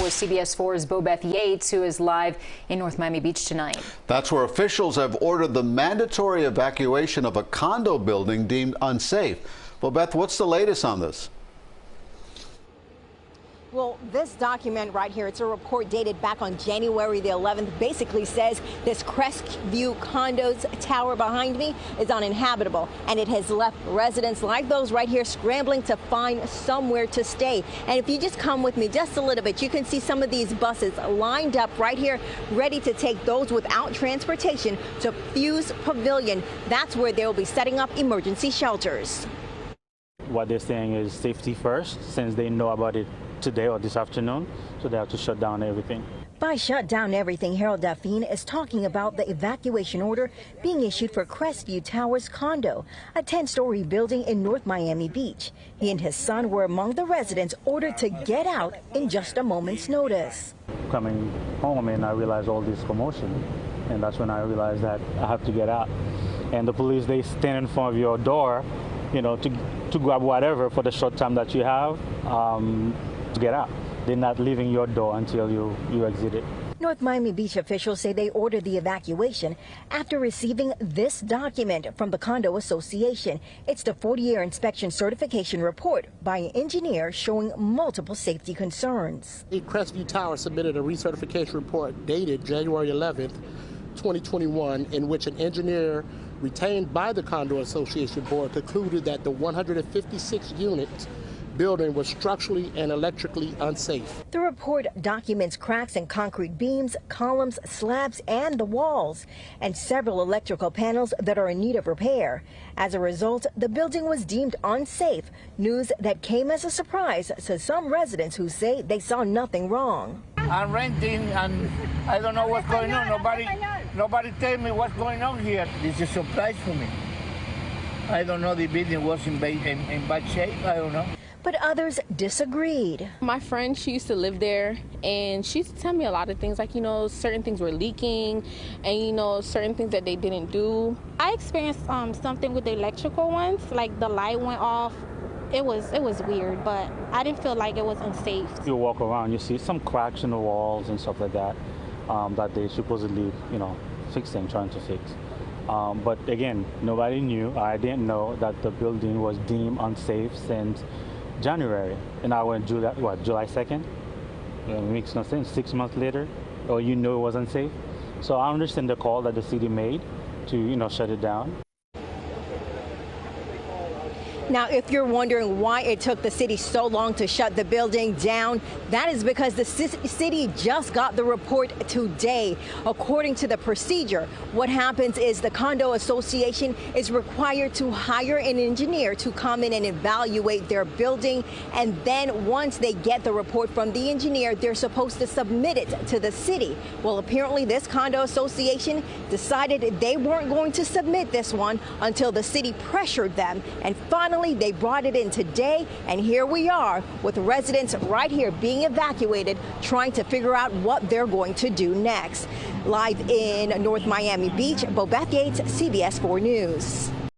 with CBS 4's Bobeth Yates, who is live in North Miami Beach tonight. That's where officials have ordered the mandatory evacuation of a condo building deemed unsafe. Bobeth, what's the latest on this? Well, this document right here, it's a report dated back on January the 11th, basically says this Crestview condos tower behind me is uninhabitable, and it has left residents like those right here scrambling to find somewhere to stay. And if you just come with me just a little bit, you can see some of these buses lined up right here, ready to take those without transportation to Fuse Pavilion. That's where they'll be setting up emergency shelters. What they're saying is safety first, since they know about it today or this afternoon, so they have to shut down everything. By shut down everything, Harold Daphine is talking about the evacuation order being issued for Crestview Towers Condo, a 10-story building in North Miami Beach. He and his son were among the residents ordered to get out in just a moment's notice. Coming home, and I realized all this commotion, and that's when I realized that I have to get out. And the police, they stand in front of your door, you know, to grab whatever for the short time that you have to get out. They're not leaving your door until you exit it. North Miami Beach officials say they ordered the evacuation after receiving this document from the Condo Association. It's the 40-year inspection certification report by an engineer showing multiple safety concerns. The Crestview Tower submitted a recertification report dated January 11th, 2021, in which an engineer retained by the Condo Association board concluded that the 156-unit building was structurally and electrically unsafe. The report documents cracks in concrete beams, columns, slabs, and the walls, and several electrical panels that are in need of repair. As a result, the building was deemed unsafe, news that came as a surprise to some residents who say they saw nothing wrong. I'm renting and I don't know what's going on. Nobody tell me what's going on here. This is a surprise for me. I don't know, the building was in bad shape. I don't know. But others disagreed. My friend, she used to live there, and she used to tell me a lot of things, like, you know, certain things were leaking, and, you know, certain things that they didn't do. I experienced something with the electrical ones, like the light went off. It was weird, but I didn't feel like it was unsafe. You walk around, you see some cracks in the walls and stuff like that, that they supposedly, you know, trying to fix. But again, nobody knew. I didn't know that the building was deemed unsafe since January, and I went July 2nd. It makes no sense. 6 months later, or you know it was unsafe. So I understand the call that the city made to, you know, shut it down. Now, if you're wondering why it took the city so long to shut the building down, that is because the city just got the report today. According to the procedure, what happens is the Condo Association is required to hire an engineer to come in and evaluate their building. And then once they get the report from the engineer, they're supposed to submit it to the city. Well, apparently this Condo Association decided they weren't going to submit this one until the city pressured them. And finally, they brought it in today, and here we are with residents right here being evacuated, trying to figure out what they're going to do next. Live in North Miami Beach, Bobeth Yates, CBS 4 News.